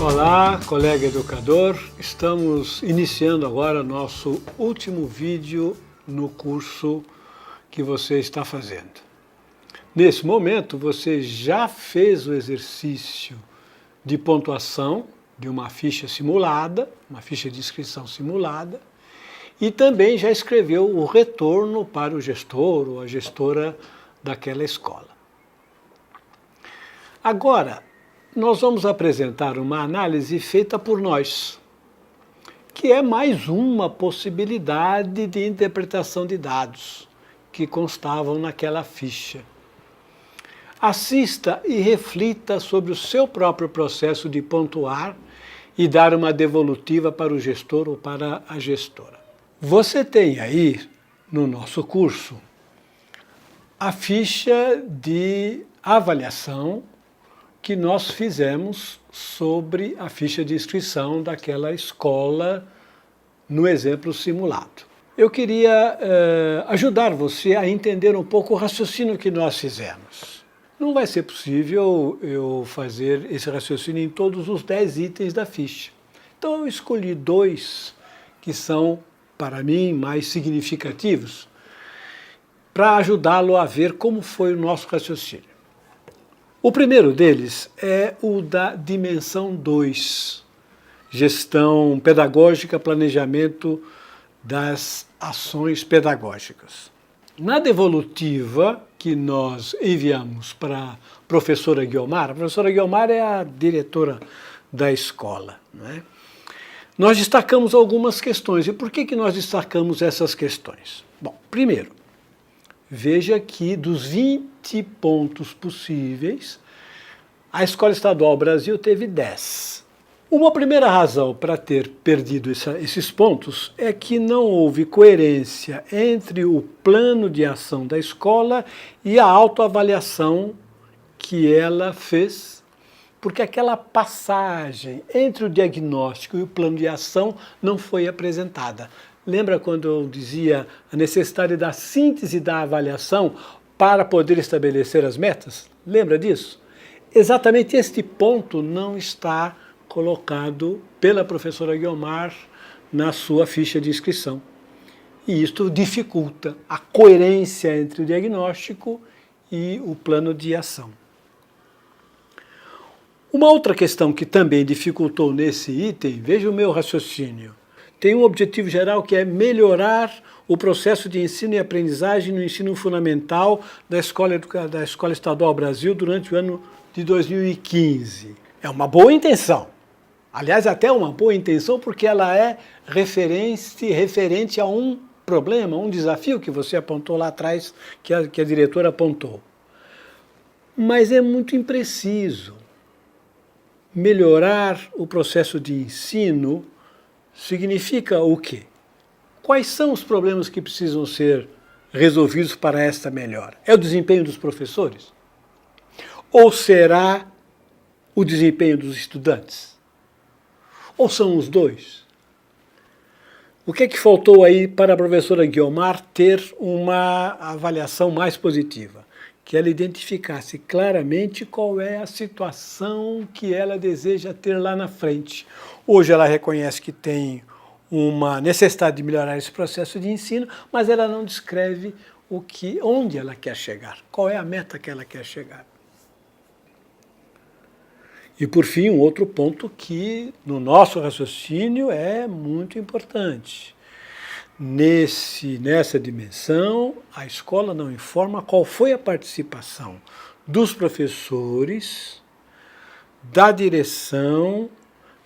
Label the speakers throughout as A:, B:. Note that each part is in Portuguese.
A: Olá, colega educador. Estamos iniciando agora nosso último vídeo no curso que você está fazendo. Nesse momento, você já fez o exercício de pontuação de uma ficha simulada, uma ficha de inscrição simulada, e também já escreveu o retorno para o gestor ou a gestora daquela escola. Agora, nós vamos apresentar uma análise feita por nós, que é mais uma possibilidade de interpretação de dados que constavam naquela ficha. Assista e reflita sobre o seu próprio processo de pontuar e dar uma devolutiva para o gestor ou para a gestora. Você tem aí, no nosso curso, a ficha de avaliação que nós fizemos sobre a ficha de inscrição daquela escola no exemplo simulado. Eu queria ajudar você a entender um pouco o raciocínio que nós fizemos. Não vai ser possível eu fazer esse raciocínio em todos os 10 itens da ficha. Então eu escolhi 2 que são, para mim, mais significativos, para ajudá-lo a ver como foi o nosso raciocínio. O primeiro deles é o da dimensão 2, gestão pedagógica, planejamento das ações pedagógicas. Na devolutiva que nós enviamos para a professora Guiomar é a diretora da escola, né? Nós destacamos algumas questões. E por que nós destacamos essas questões? Bom, primeiro, veja que dos 20 pontos possíveis, a Escola Estadual Brasil teve 10. Uma primeira razão para ter perdido esses pontos é que não houve coerência entre o plano de ação da escola e a autoavaliação que ela fez, porque aquela passagem entre o diagnóstico e o plano de ação não foi apresentada. Lembra quando eu dizia a necessidade da síntese da avaliação para poder estabelecer as metas? Lembra disso? Exatamente este ponto não está colocado pela professora Guiomar na sua ficha de inscrição. E isto dificulta a coerência entre o diagnóstico e o plano de ação. Uma outra questão que também dificultou nesse item, veja o meu raciocínio, tem um objetivo geral que é melhorar o processo de ensino e aprendizagem no ensino fundamental da Escola Estadual Brasil durante o ano de 2015. É uma boa intenção. Aliás, até uma boa intenção porque ela é referente a um problema, um desafio que você apontou lá atrás, que a diretora apontou. Mas é muito impreciso. Melhorar o processo de ensino significa o quê? Quais são os problemas que precisam ser resolvidos para esta melhora? É o desempenho dos professores? Ou será o desempenho dos estudantes? Ou são os dois? O que é que faltou aí para a professora Guiomar ter uma avaliação mais positiva? Que ela identificasse claramente qual é a situação que ela deseja ter lá na frente. Hoje ela reconhece que tem uma necessidade de melhorar esse processo de ensino, mas ela não descreve onde ela quer chegar, qual é a meta que ela quer chegar. E, por fim, um outro ponto que, no nosso raciocínio, é muito importante. Nessa dimensão, a escola não informa qual foi a participação dos professores, da direção,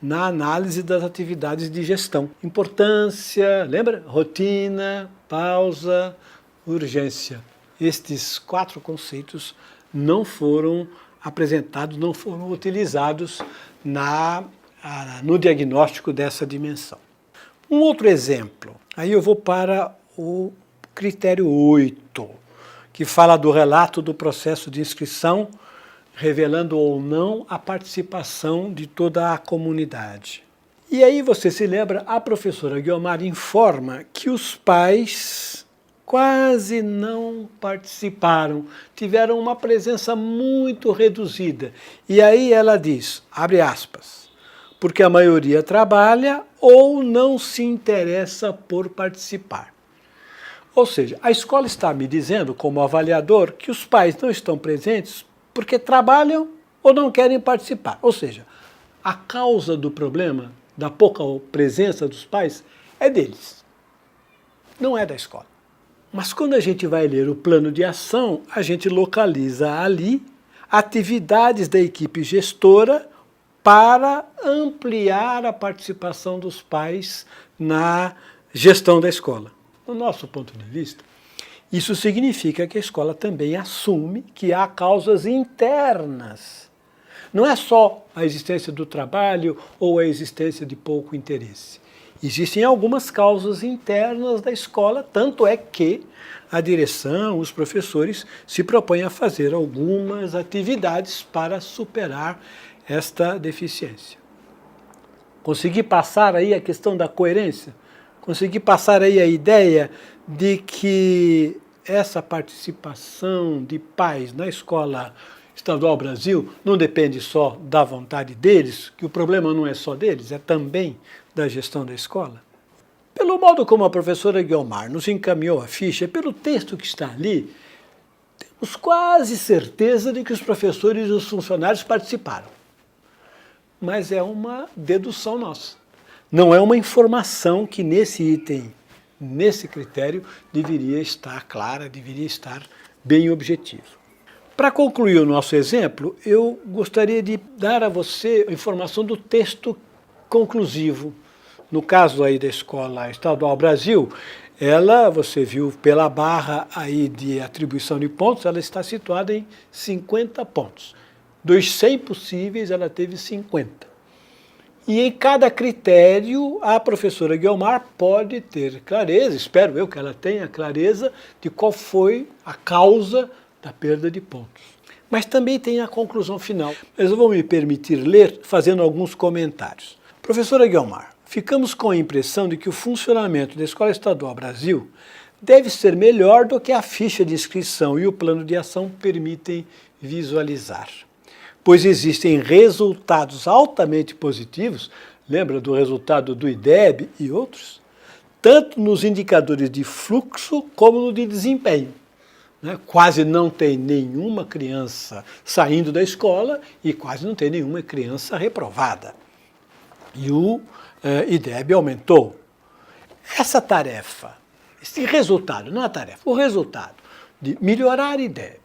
A: na análise das atividades de gestão. Importância, lembra? Rotina, pausa, urgência. Estes 4 conceitos não foram apresentados, não foram utilizados no diagnóstico dessa dimensão. Um outro exemplo, aí eu vou para o critério 8, que fala do relato do processo de inscrição, revelando ou não a participação de toda a comunidade. E aí você se lembra, a professora Guiomar informa que os pais quase não participaram, tiveram uma presença muito reduzida. E aí ela diz, abre aspas, porque a maioria trabalha ou não se interessa por participar. Ou seja, a escola está me dizendo, como avaliador, que os pais não estão presentes porque trabalham ou não querem participar. Ou seja, a causa do problema, da pouca presença dos pais, é deles, não é da escola. Mas quando a gente vai ler o plano de ação, a gente localiza ali atividades da equipe gestora para ampliar a participação dos pais na gestão da escola. Do nosso ponto de vista, isso significa que a escola também assume que há causas internas. Não é só a existência do trabalho ou a existência de pouco interesse. Existem algumas causas internas da escola, tanto é que a direção, os professores, se propõem a fazer algumas atividades para superar esta deficiência. Consegui passar aí a questão da coerência? Consegui passar aí a ideia de que essa participação de pais na Escola Estadual Brasil não depende só da vontade deles, que o problema não é só deles, é também da gestão da escola? Pelo modo como a professora Guiomar nos encaminhou a ficha, pelo texto que está ali, temos quase certeza de que os professores e os funcionários participaram. Mas é uma dedução nossa. Não é uma informação que nesse item, nesse critério, deveria estar clara, deveria estar bem objetiva. Para concluir o nosso exemplo, eu gostaria de dar a você a informação do texto conclusivo. No caso aí da Escola Estadual Brasil, ela, você viu pela barra aí de atribuição de pontos, ela está situada em 50 pontos. Dos 100 possíveis, ela teve 50. E em cada critério, a professora Guiomar pode ter clareza, espero eu que ela tenha clareza, de qual foi a causa da perda de pontos. Mas também tem a conclusão final. Mas eu vou me permitir ler fazendo alguns comentários. Professora Guiomar, ficamos com a impressão de que o funcionamento da Escola Estadual Brasil deve ser melhor do que a ficha de inscrição e o plano de ação permitem visualizar. Pois existem resultados altamente positivos, lembra do resultado do IDEB e outros, tanto nos indicadores de fluxo como no de desempenho. Quase não tem nenhuma criança saindo da escola e quase não tem nenhuma criança reprovada. E o IDEB aumentou. Essa tarefa, esse resultado, não a tarefa, o resultado de melhorar IDEB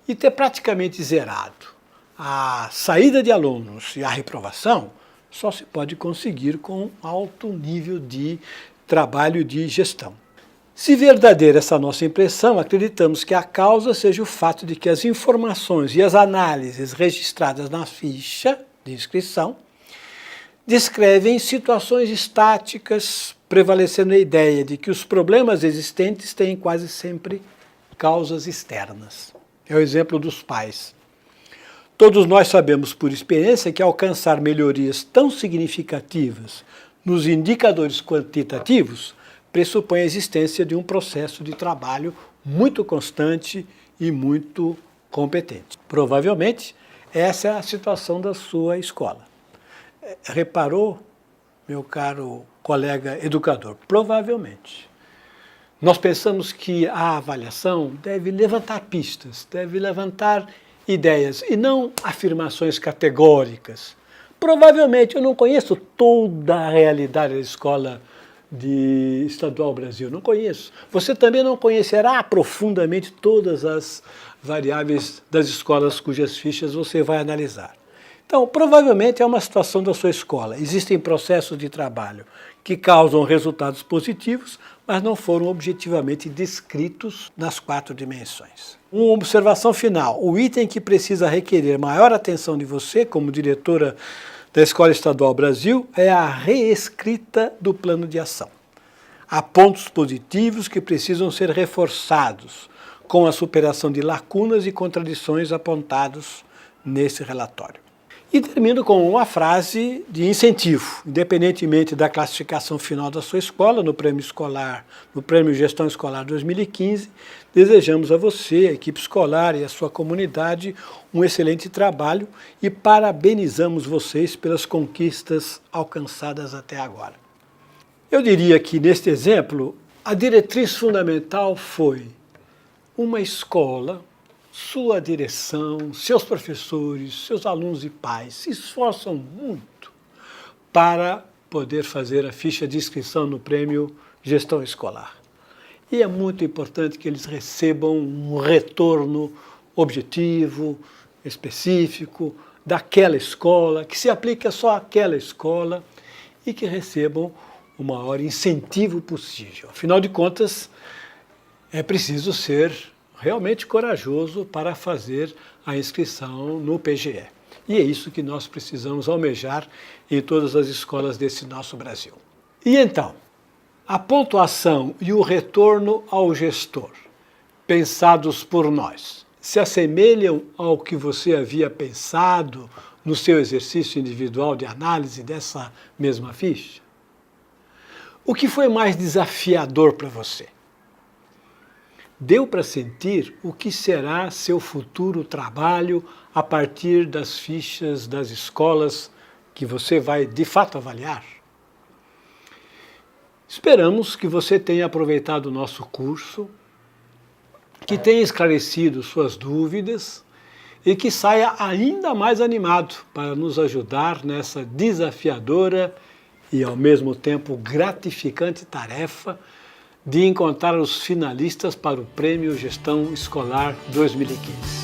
A: e ter praticamente zerado a saída de alunos e a reprovação, só se pode conseguir com alto nível de trabalho de gestão. Se verdadeira essa nossa impressão, acreditamos que a causa seja o fato de que as informações e as análises registradas na ficha de inscrição descrevem situações estáticas, prevalecendo a ideia de que os problemas existentes têm quase sempre causas externas. É o exemplo dos pais. Todos nós sabemos por experiência que alcançar melhorias tão significativas nos indicadores quantitativos pressupõe a existência de um processo de trabalho muito constante e muito competente. Provavelmente, essa é a situação da sua escola. Reparou, meu caro colega educador? Provavelmente. Nós pensamos que a avaliação deve levantar pistas, deve levantar ideias e não afirmações categóricas. Provavelmente eu não conheço toda a realidade da escola de Estadual Brasil, não conheço. Você também não conhecerá profundamente todas as variáveis das escolas cujas fichas você vai analisar. Então, provavelmente é uma situação da sua escola. Existem processos de trabalho que causam resultados positivos, mas não foram objetivamente descritos nas 4 dimensões. Uma observação final: o item que precisa requerer maior atenção de você, como diretora da Escola Estadual Brasil, é a reescrita do plano de ação. Há pontos positivos que precisam ser reforçados, com a superação de lacunas e contradições apontados nesse relatório. E termino com uma frase de incentivo, independentemente da classificação final da sua escola, no Prêmio Gestão Escolar 2015, desejamos a você, a equipe escolar e a sua comunidade um excelente trabalho e parabenizamos vocês pelas conquistas alcançadas até agora. Eu diria que, neste exemplo, a diretriz fundamental foi uma escola, sua direção, seus professores, seus alunos e pais se esforçam muito para poder fazer a ficha de inscrição no Prêmio Gestão Escolar. E é muito importante que eles recebam um retorno objetivo, específico, daquela escola, que se aplique só àquela escola e que recebam o maior incentivo possível. Afinal de contas, é preciso ser realmente corajoso para fazer a inscrição no PGE. E é isso que nós precisamos almejar em todas as escolas desse nosso Brasil. E então, a pontuação e o retorno ao gestor, pensados por nós, se assemelham ao que você havia pensado no seu exercício individual de análise dessa mesma ficha? O que foi mais desafiador para você? Deu para sentir o que será seu futuro trabalho a partir das fichas das escolas que você vai de fato avaliar? Esperamos que você tenha aproveitado o nosso curso, que tenha esclarecido suas dúvidas e que saia ainda mais animado para nos ajudar nessa desafiadora e ao mesmo tempo gratificante tarefa de encontrar os finalistas para o Prêmio Gestão Escolar 2015.